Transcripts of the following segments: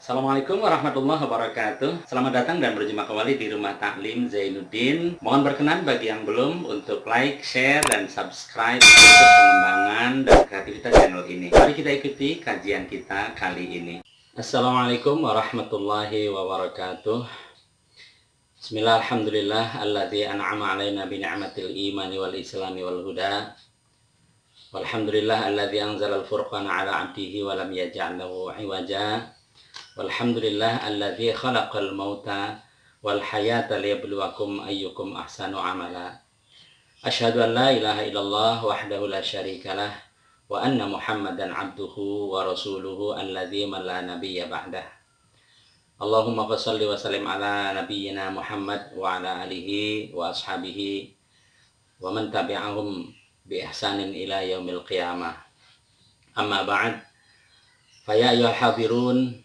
Assalamualaikum warahmatullahi wabarakatuh. Selamat datang dan berjumpa kembali di Rumah Taklim Zainuddin. Mohon berkenan bagi yang belum untuk like, share, dan subscribe untuk pengembangan dan kreativitas channel ini. Mari kita ikuti kajian kita kali ini. Assalamualaikum warahmatullahi wabarakatuh. Bismillah, alhamdulillah, alladzi an'ama alaina bi ni'matil imani wal islami wal huda. Walhamdulillah, alladzi anzala al-furqana ala 'abdihi wa lam yaj'al lahu 'iwaja. Walhamdulillah alladzi khalaqal mauta wal hayata liyabluwakum ayyukum ahsanu amala. Asyhadu an la ilaha illallah wahdahu la syarikalah wa anna Muhammadan abduhu wa rasuluhu alladzi man la nabiyya ba'dah. Allahumma shalli wa sallim ala nabiyyina Muhammad wa ala alihi wa ashabihi wa man tabi'ahum bi ihsanin ila yaumil qiyamah. Amma ba'd. Fa ya ayyuhal hadirun,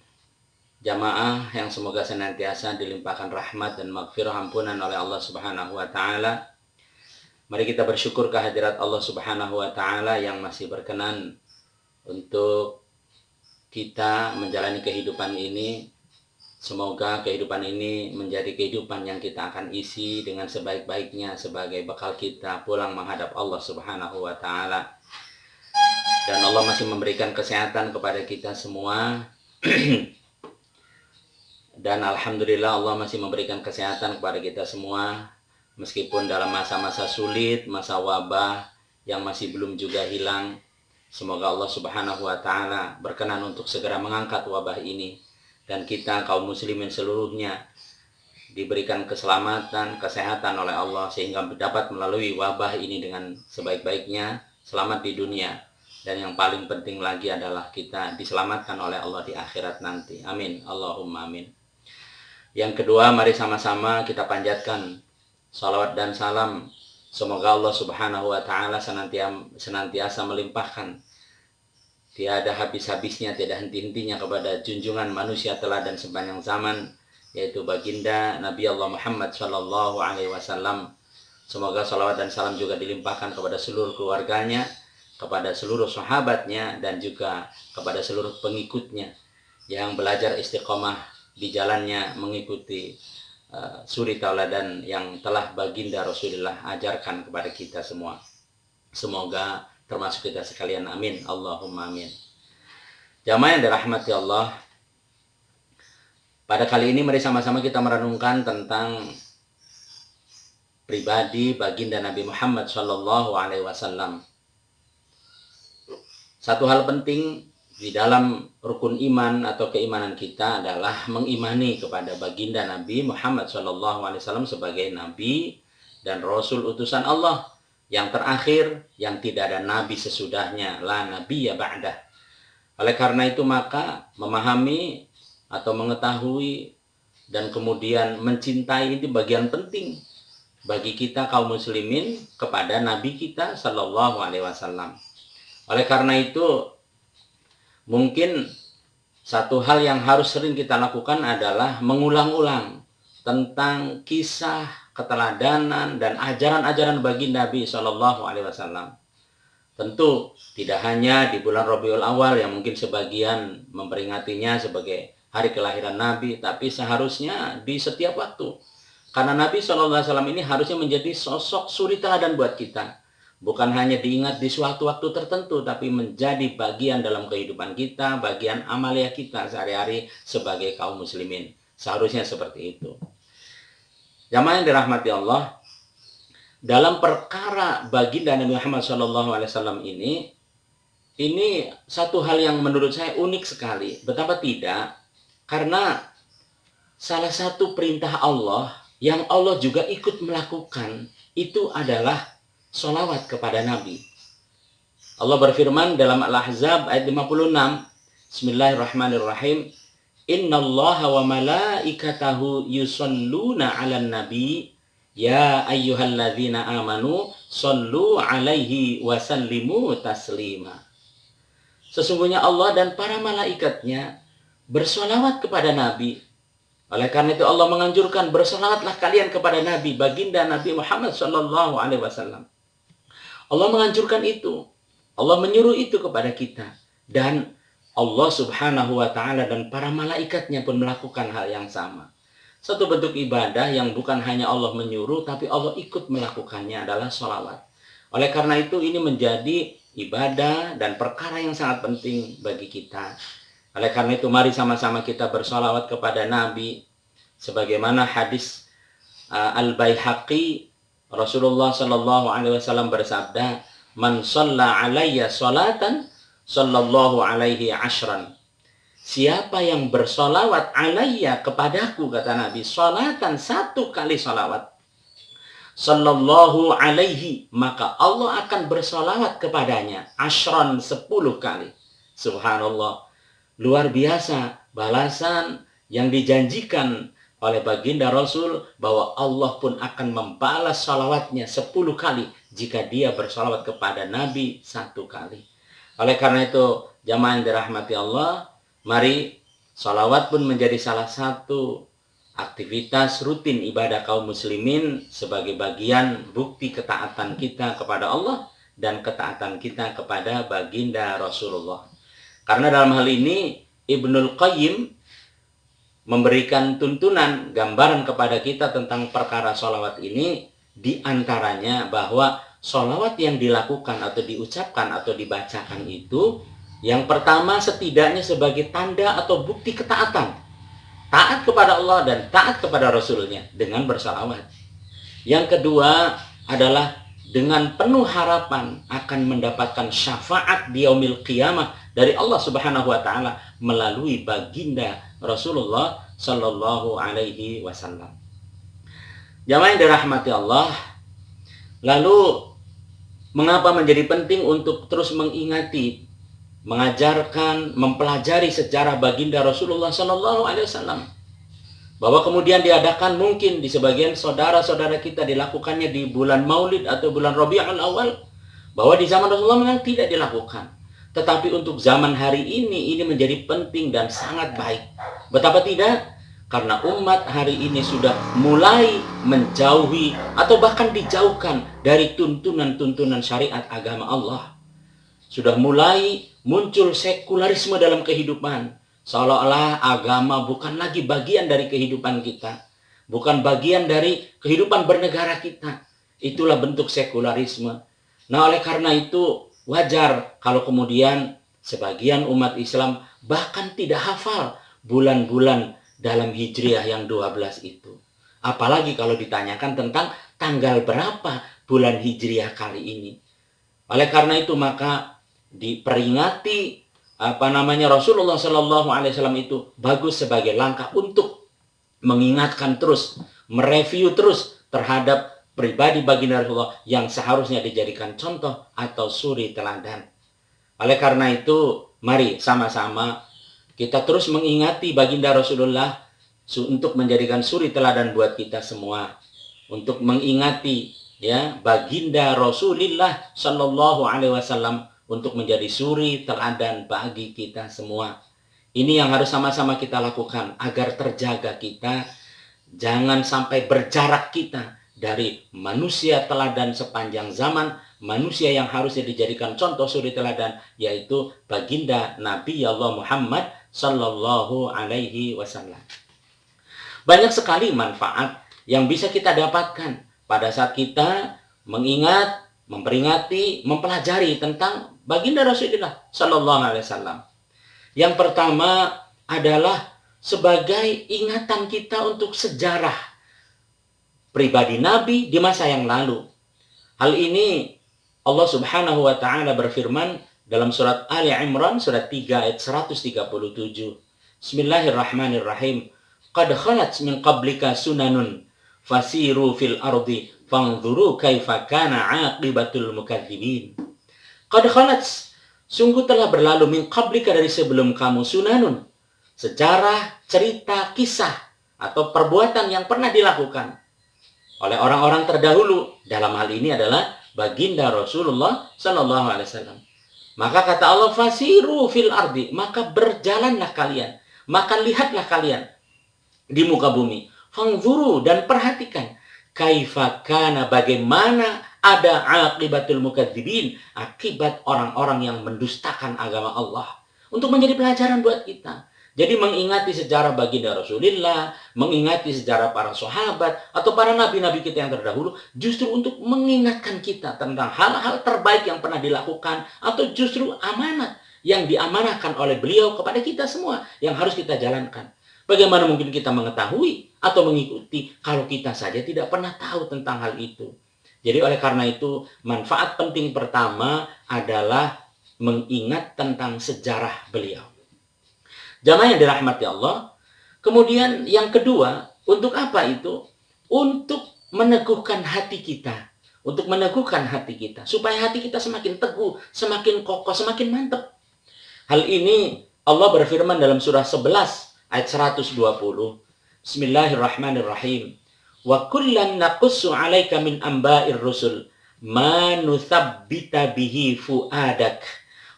jamaah yang semoga senantiasa dilimpahkan rahmat dan maghfirah ampunan oleh Allah Subhanahu wa taala. Mari kita bersyukur kehadirat Allah Subhanahu wa taala yang masih berkenan untuk kita menjalani kehidupan ini. Semoga kehidupan ini menjadi kehidupan yang kita akan isi dengan sebaik-baiknya sebagai bekal kita pulang menghadap Allah Subhanahu wa taala. Dan Allah masih memberikan kesehatan kepada kita semua. Dan alhamdulillah Allah masih memberikan kesehatan kepada kita semua, meskipun dalam masa-masa sulit, masa wabah yang masih belum juga hilang. Semoga Allah Subhanahu wa taala berkenan untuk segera mengangkat wabah ini, dan kita kaum muslimin seluruhnya diberikan keselamatan, kesehatan oleh Allah sehingga dapat melalui wabah ini dengan sebaik-baiknya, selamat di dunia, dan yang paling penting lagi adalah kita diselamatkan oleh Allah di akhirat nanti. Amin. Allahumma amin. Yang kedua, mari sama-sama kita panjatkan salawat dan salam. Semoga Allah Subhanahu wa taala senantiasa melimpahkan tiada habis-habisnya, tiada henti-hentinya kepada junjungan manusia teladan sepanjang zaman, yaitu baginda Nabi Allah Muhammad sallallahu alaihi wasallam. Semoga salawat dan salam juga dilimpahkan kepada seluruh keluarganya, kepada seluruh sahabatnya, dan juga kepada seluruh pengikutnya yang belajar istiqomah di jalannya mengikuti suri tauladan yang telah baginda Rasulullah ajarkan kepada kita semua. Semoga termasuk kita sekalian, amin. Allahumma amin. Jamaah yang dirahmati Allah, pada kali ini mari sama-sama kita merenungkan tentang pribadi baginda Nabi Muhammad sallallahu alaihi wasallam. Satu hal penting di dalam rukun iman atau keimanan kita adalah mengimani kepada baginda Nabi Muhammad SAW sebagai Nabi dan Rasul utusan Allah yang terakhir, yang tidak ada Nabi sesudahnya, la nabiyya ba'dah. Oleh karena itu maka memahami atau mengetahui dan kemudian mencintai itu bagian penting bagi kita kaum muslimin kepada Nabi kita Sallallahu Alaihi Wasallam. Oleh karena itu mungkin satu hal yang harus sering kita lakukan adalah mengulang-ulang tentang kisah, keteladanan, dan ajaran-ajaran baginda Nabi Shallallahu Alaihi Wasallam. Tentu tidak hanya di bulan Rabiul Awal yang mungkin sebagian memperingatinya sebagai hari kelahiran Nabi, tapi seharusnya di setiap waktu. Karena Nabi Shallallahu Alaihi Wasallam ini harusnya menjadi sosok suri teladan buat kita. Bukan hanya diingat di suatu waktu tertentu, tapi menjadi bagian dalam kehidupan kita, bagian amalia kita sehari-hari sebagai kaum muslimin. Seharusnya seperti itu. Jamaah yang dirahmati Allah, dalam perkara baginda Nabi Muhammad SAW ini satu hal yang menurut saya unik sekali. Betapa tidak? Karena salah satu perintah Allah yang Allah juga ikut melakukan itu adalah sholawat kepada Nabi. Allah berfirman dalam Al-Ahzab ayat 56. Bismillahirrahmanirrahim. Innallaha wa malaikatahu yusalluna 'alan nabi ya ayyuhalladzina amanu shallu 'alaihi wa sallimu taslima. Sesungguhnya Allah dan para malaikatnya bersolawat kepada Nabi. Oleh karena itu Allah menganjurkan bersolawatlah kalian kepada Nabi, baginda Nabi Muhammad sallallahu alaihi wasallam. Allah menganjurkan itu. Allah menyuruh itu kepada kita. Dan Allah Subhanahu wa Ta'ala dan para malaikatnya pun melakukan hal yang sama. Satu bentuk ibadah yang bukan hanya Allah menyuruh, tapi Allah ikut melakukannya adalah sholawat. Oleh karena itu ini menjadi ibadah dan perkara yang sangat penting bagi kita. Oleh karena itu mari sama-sama kita bersholawat kepada Nabi. Sebagaimana hadis Al-Baihaqi, Rasulullah Shallallahu Alaihi Wasallam bersabda, "Man shalla alayya sholatan, sallallahu alaihi ashran." Siapa yang bersolawat alayya kepadaku, kata Nabi, sholatan, satu kali solawat, sallallahu alaihi, maka Allah akan bersolawat kepadanya ashran, 10 kali. Subhanallah, luar biasa balasan yang dijanjikan oleh baginda Rasul, bahwa Allah pun akan membalas salawatnya 10 kali jika dia bersalawat kepada Nabi 1 kali. Oleh karena itu, jamaah yang dirahmati Allah, mari salawat pun menjadi salah satu aktivitas rutin ibadah kaum muslimin sebagai bagian bukti ketaatan kita kepada Allah dan ketaatan kita kepada baginda Rasulullah. Karena dalam hal ini Ibnul Qayyim memberikan tuntunan, gambaran kepada kita tentang perkara sholawat ini, diantaranya bahwa sholawat yang dilakukan atau diucapkan atau dibacakan itu, yang pertama setidaknya sebagai tanda atau bukti ketaatan, taat kepada Allah dan taat kepada Rasulnya dengan bersalawat. Yang kedua adalah dengan penuh harapan akan mendapatkan syafaat di yaumil qiyamah dari Allah Subhanahu wa Ta'ala melalui baginda Rasulullah Sallallahu Alaihi Wasallam. Jamaah yang dirahmati Allah, lalu mengapa menjadi penting untuk terus mengingati, mengajarkan, mempelajari sejarah baginda Rasulullah Sallallahu Alaihi Wasallam? Bahwa kemudian diadakan mungkin di sebagian saudara-saudara kita dilakukannya di bulan Maulid atau bulan Rabiul Awal, bahwa di zaman Rasulullah memang tidak dilakukan. Tetapi untuk zaman hari ini menjadi penting dan sangat baik. Betapa tidak? Karena umat hari ini sudah mulai menjauhi atau bahkan dijauhkan dari tuntunan-tuntunan syariat agama Allah. Sudah mulai muncul sekularisme dalam kehidupan. Seolah-olah agama bukan lagi bagian dari kehidupan kita. Bukan bagian dari kehidupan bernegara kita. Itulah bentuk sekularisme. Nah, oleh karena itu wajar kalau kemudian sebagian umat Islam bahkan tidak hafal bulan-bulan dalam Hijriah yang 12 itu. Apalagi kalau ditanyakan tentang tanggal berapa bulan Hijriah kali ini. Oleh karena itu maka diperingati Rasulullah Shallallahu Alaihi Wasallam itu bagus sebagai langkah untuk mengingatkan terus, mereview terus terhadap pribadi baginda Rasulullah yang seharusnya dijadikan contoh atau suri teladan. Oleh karena itu, mari sama-sama kita terus mengingati baginda Rasulullah untuk menjadikan suri teladan buat kita semua. Untuk mengingati ya baginda Rasulullah Shallallahu Alaihi Wasallam untuk menjadi suri teladan bagi kita semua. Ini yang harus sama-sama kita lakukan agar terjaga kita, jangan sampai berjarak kita dari manusia teladan sepanjang zaman, manusia yang harusnya dijadikan contoh suri teladan, yaitu baginda Nabi Allah Muhammad Sallallahu Alaihi Wasallam. Banyak sekali manfaat yang bisa kita dapatkan pada saat kita mengingat, memperingati, mempelajari tentang baginda Rasulullah Sallallahu Alaihi Wasallam. Yang pertama adalah sebagai ingatan kita untuk sejarah pribadi Nabi di masa yang lalu. Hal ini Allah Subhanahu wa Ta'ala berfirman dalam surat Ali Imran surat 3 ayat 137. Bismillahirrahmanirrahim. Qad khalat min qablika sunanun fasiru fil ardi fanzuru kaifa kana aqibatul mukadzibin. Qad khalat, sungguh telah berlalu min qablika, dari sebelum kamu, sunanun, sejarah, cerita, kisah atau perbuatan yang pernah dilakukan oleh orang-orang terdahulu. Dalam hal ini adalah baginda Rasulullah Sallallahu Alaihi Wasallam. Maka kata Allah, fasiru fil ardi, maka berjalanlah kalian, maka lihatlah kalian di muka bumi, fanzuru, dan perhatikan, kaifa kana, bagaimana ada aqibatul mukadzibin, akibat orang-orang yang mendustakan agama Allah. untuk menjadi pelajaran buat kita. Jadi mengingati sejarah baginda Rasulullah, mengingati sejarah para sahabat atau para nabi-nabi kita yang terdahulu, justru untuk mengingatkan kita tentang hal-hal terbaik yang pernah dilakukan atau justru amanat yang diamanahkan oleh beliau kepada kita semua yang harus kita jalankan. Bagaimana mungkin kita mengetahui atau mengikuti kalau kita saja tidak pernah tahu tentang hal itu. Jadi oleh karena itu, manfaat penting pertama adalah mengingat tentang sejarah beliau. Jamaah yang dirahmati Allah. Kemudian yang kedua, untuk apa itu? Untuk meneguhkan hati kita. Untuk meneguhkan hati kita. Supaya hati kita semakin teguh, semakin kokoh, semakin mantap. Hal ini Allah berfirman dalam surah 11 ayat 120. Bismillahirrahmanirrahim. Wa kullan naqussu 'alaika min amba'ir rusul ma nuthabbita bihi fuadak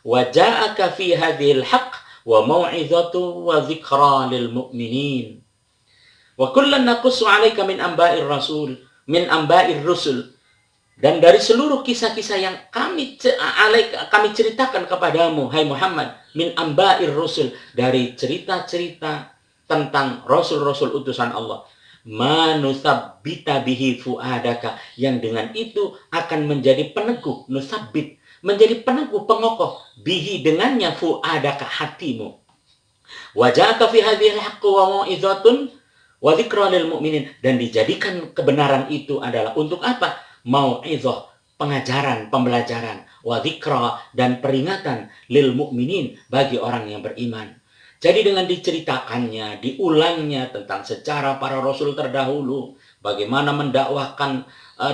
wa ja'aka fi hadhil haqq wa mau'izatu wa dzikra lil mu'minin. Wa kullan naqussu 'alaika min amba'ir rusul. Dan dari seluruh kisah-kisah yang kami ceritakan kepadamu, hai Muhammad, min amba'ir rusul, dari cerita-cerita tentang rasul-rasul utusan Allah, ma nutsabbita bihi fuadaka, yang dengan itu akan menjadi peneguh, nutsabbit, menjadi peneguh, pengokoh, bihi, dengannya, fuadaka, hatimu. Waja'aka fi hadhil haqqi wa mau'izatun wa dzikra lil mu'minin, dan dijadikan kebenaran itu adalah untuk apa? Mau'izah, pengajaran, pembelajaran, wa dzikra, dan peringatan, lil mu'minin, bagi orang yang beriman. Jadi dengan diceritakannya, diulangnya tentang sejarah para rasul terdahulu, bagaimana mendakwahkan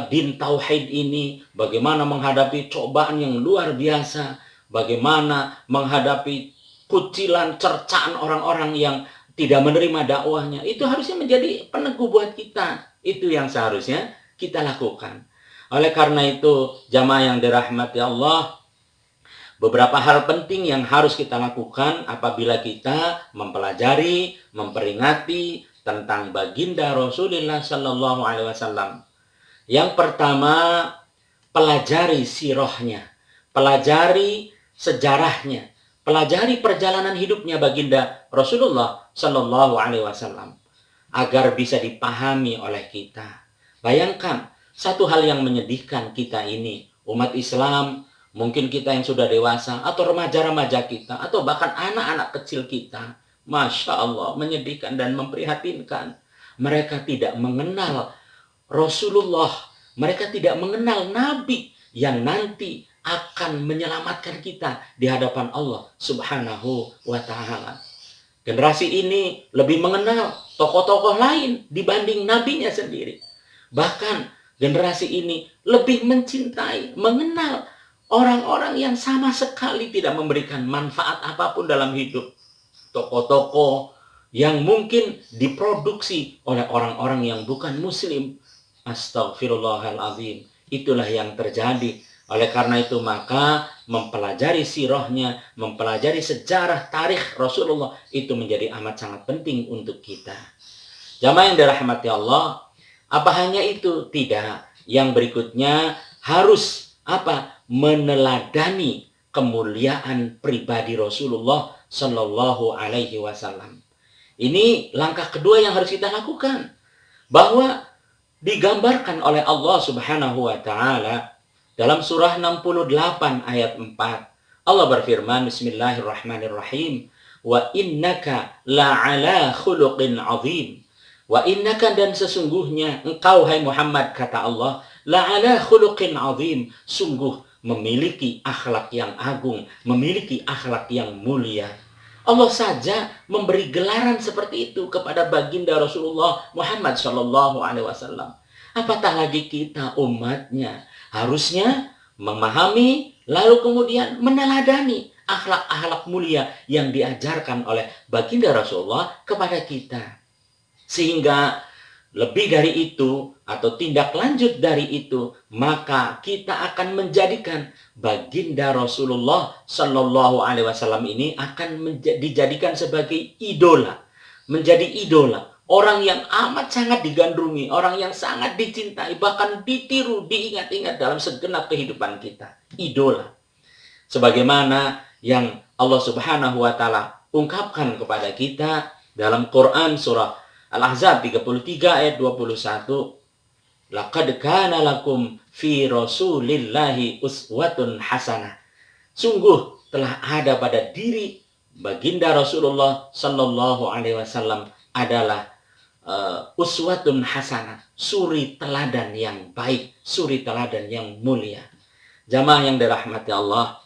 din tauhid ini, bagaimana menghadapi cobaan yang luar biasa, bagaimana menghadapi kucilan, cercaan orang-orang yang tidak menerima dakwahnya, itu harusnya menjadi peneguh buat kita. Itu yang seharusnya kita lakukan. Oleh karena itu, jamaah yang dirahmati Allah, beberapa hal penting yang harus kita lakukan apabila kita mempelajari, memperingati tentang baginda Rasulullah Sallallahu Alaihi Wasallam. Yang pertama, pelajari sirahnya, pelajari sejarahnya, pelajari perjalanan hidupnya baginda Rasulullah Sallallahu Alaihi Wasallam agar bisa dipahami oleh kita. Bayangkan satu hal yang menyedihkan kita ini, umat Islam, mungkin kita yang sudah dewasa atau remaja-remaja kita atau bahkan anak-anak kecil kita, Masya Allah, menyedihkan dan memprihatinkan. Mereka tidak mengenal Rasulullah, mereka tidak mengenal Nabi yang nanti akan menyelamatkan kita di hadapan Allah Subhanahu wa Ta'ala. Generasi ini lebih mengenal tokoh-tokoh lain dibanding nabinya sendiri. Bahkan generasi ini lebih mencintai, mengenal orang-orang yang sama sekali tidak memberikan manfaat apapun dalam hidup. Tokoh-tokoh yang mungkin diproduksi oleh orang-orang yang bukan muslim. Astaghfirullahaladzim. Itulah yang terjadi. Oleh karena itu maka mempelajari sirahnya, mempelajari sejarah tarikh Rasulullah itu menjadi amat sangat penting untuk kita. Jamaah yang dirahmati Allah, apa hanya itu? Tidak. Yang berikutnya harus apa? Meneladani kemuliaan pribadi Rasulullah Sallallahu Alaihi Wasallam. Ini langkah kedua yang harus kita lakukan. Bahwa digambarkan oleh Allah Subhanahu Wa Ta'ala dalam surah 68 ayat 4. Allah berfirman, Bismillahirrahmanirrahim. Wa innaka la'ala khuluqin azim. Wa innaka, dan sesungguhnya engkau hai Muhammad, kata Allah, la'ala khuluqin azim, sungguh memiliki akhlak yang agung, memiliki akhlak yang mulia. Allah saja memberi gelaran seperti itu kepada baginda Rasulullah Muhammad Sallallahu Alaihi Wasallam. Apatah lagi kita umatnya, harusnya memahami lalu kemudian meneladani akhlak-akhlak mulia yang diajarkan oleh baginda Rasulullah kepada kita. Sehingga lebih dari itu atau tindak lanjut dari itu, maka kita akan menjadikan baginda Rasulullah Sallallahu Alaihi Wasallam ini akan dijadikan sebagai idola, menjadi idola, orang yang amat sangat digandrungi, orang yang sangat dicintai, bahkan ditiru, diingat-ingat dalam segenap kehidupan kita. Idola. Sebagaimana yang Allah Subhanahu wa taala ungkapkan kepada kita dalam Quran surah Al-Ahzab 33 ayat 21, laqad kana lakum fi rasulillahi uswatun hasanah. Sungguh telah ada pada diri baginda Rasulullah sallallahu alaihi wasallam adalah uswatun hasanah, suri teladan yang baik, suri teladan yang mulia. Jamaah yang dirahmati Allah,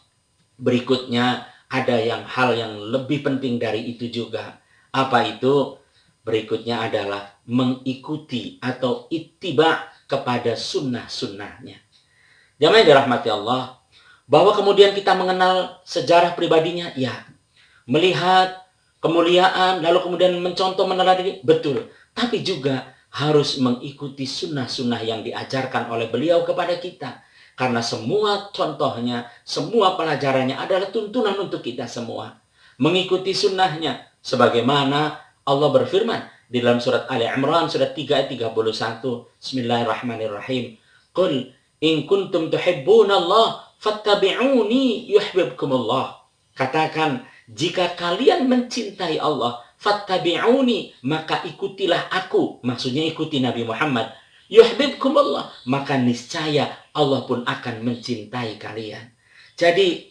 berikutnya ada hal yang lebih penting dari itu juga. Apa itu? Berikutnya adalah mengikuti atau ittiba kepada sunnah-sunnahnya. Jamaah yang dirahmati Allah, bahwa kemudian kita mengenal sejarah pribadinya, ya, melihat kemuliaan, lalu kemudian mencontoh meneladani, betul. Tapi juga harus mengikuti sunnah-sunnah yang diajarkan oleh beliau kepada kita. Karena semua contohnya, semua pelajarannya adalah tuntunan untuk kita semua. Mengikuti sunnahnya. Sebagaimana Allah berfirman di dalam surat Ali Imran, surat 3 ayat 31. Bismillahirrahmanirrahim. Qul in kuntum tuhibbunallah fattabi'uni yuhibbukumullah. Katakan, jika kalian mencintai Allah, fattabi'uni, maka ikutilah aku. Maksudnya ikuti Nabi Muhammad. Yuhibbukumullah, maka niscaya Allah pun akan mencintai kalian. Jadi,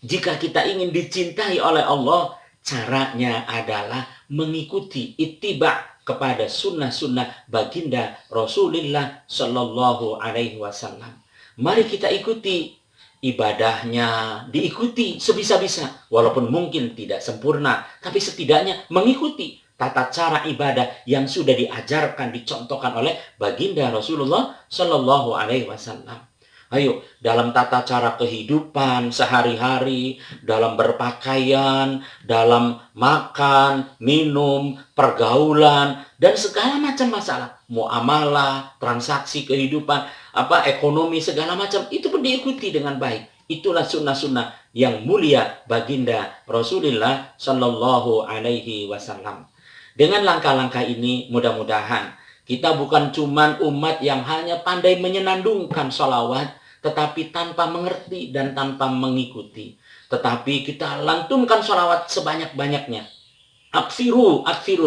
jika kita ingin dicintai oleh Allah, caranya adalah mengikuti ittiba kepada sunnah-sunnah baginda Rasulullah Shallallahu Alaihi Wasallam. Mari kita ikuti ibadahnya, diikuti sebisa-bisa, walaupun mungkin tidak sempurna, tapi setidaknya mengikuti tata cara ibadah yang sudah diajarkan, dicontohkan oleh baginda Rasulullah Shallallahu Alaihi Wasallam. Ayo, dalam tata cara kehidupan sehari-hari, dalam berpakaian, dalam makan, minum, pergaulan, dan segala macam masalah, muamalah, transaksi kehidupan, ekonomi, segala macam, itu pun diikuti dengan baik. Itulah sunnah-sunnah yang mulia baginda Rasulullah Shallallahu Alaihi Wasallam. Dengan langkah-langkah ini, mudah-mudahan kita bukan cuma umat yang hanya pandai menyenandungkan sholawat, tetapi tanpa mengerti dan tanpa mengikuti. Tetapi kita lantunkan sholawat sebanyak-banyaknya. Aksiru,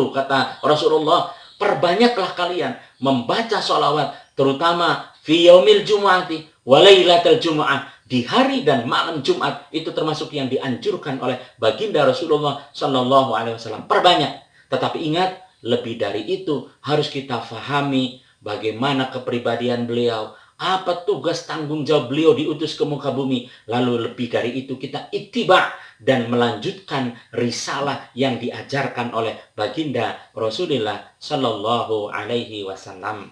kata Rasulullah, perbanyaklah kalian membaca sholawat, terutama fi yaumil jumu'ati wa lailatul jumu'ah, di hari dan malam Jumat. Itu termasuk yang dianjurkan oleh baginda Rasulullah Shallallahu Alaihi Wasallam. Perbanyak. Tetapi ingat, lebih dari itu harus kita fahami bagaimana kepribadian beliau, apa tugas tanggung jawab beliau diutus ke muka bumi. Lalu lebih dari itu kita ittiba dan melanjutkan risalah yang diajarkan oleh baginda Rasulullah Shallallahu Alaihi Wasallam.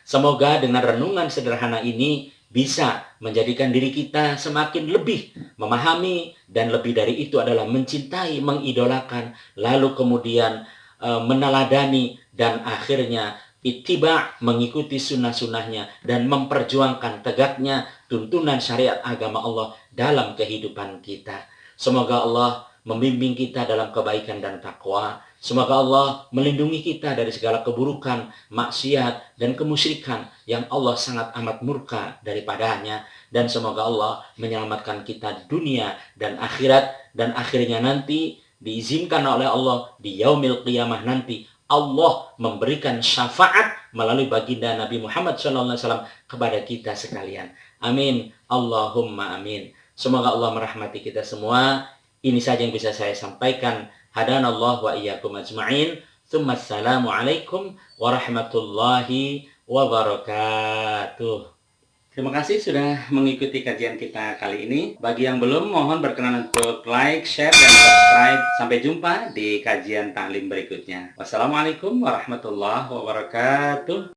Semoga dengan renungan sederhana ini bisa menjadikan diri kita semakin lebih memahami, dan lebih dari itu adalah mencintai, mengidolakan, lalu kemudian meneladani, dan akhirnya ittiba, mengikuti sunnah-sunnahnya dan memperjuangkan tegaknya tuntunan syariat agama Allah dalam kehidupan kita. Semoga Allah membimbing kita dalam kebaikan dan takwa. Semoga Allah melindungi kita dari segala keburukan, maksiat, dan kemusyrikan yang Allah sangat amat murka daripadanya. Dan semoga Allah menyelamatkan kita dunia dan akhirat, dan akhirnya nanti diizinkan oleh Allah di yaumil qiyamah nanti Allah memberikan syafaat melalui baginda Nabi Muhammad SAW kepada kita sekalian. Amin. Allahumma amin. Semoga Allah merahmati kita semua. Ini saja yang bisa saya sampaikan. Hadanallah wa iyyakum ajma'in. Assalamualaikum warahmatullahi wabarakatuh. Terima kasih sudah mengikuti kajian kita kali ini. Bagi yang belum, mohon berkenan untuk like, share, dan subscribe. Sampai jumpa di kajian taklim berikutnya. Wassalamualaikum warahmatullahi wabarakatuh.